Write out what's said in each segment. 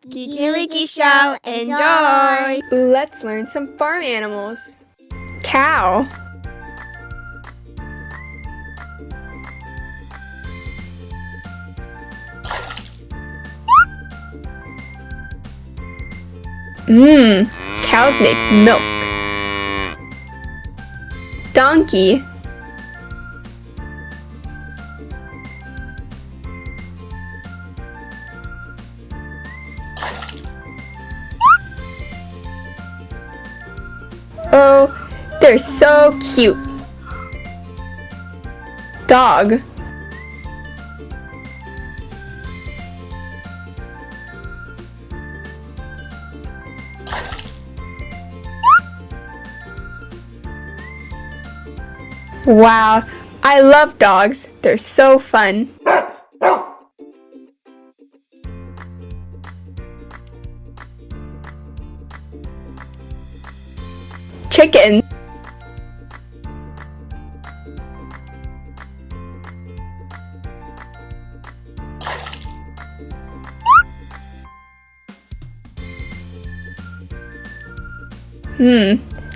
Kiki and Ricky Show. Enjoy! Let's learn some farm animals. Cow. Cows make milk. Donkey. Oh, they're so cute. Dog. Wow, I love dogs. They're so fun. Chicken.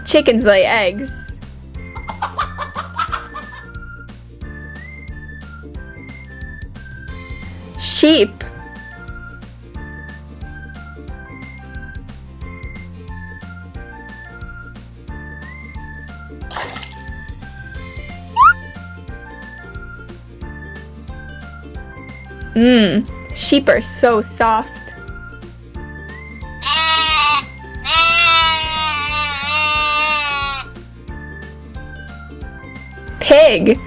Chickens lay eggs. Sheep. Sheep are so soft. Pig.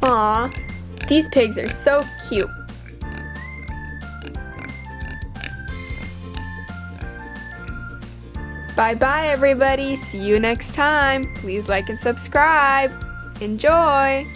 Aw, these pigs are so cute. Bye-bye, everybody. See you next time. Please like and subscribe. Enjoy!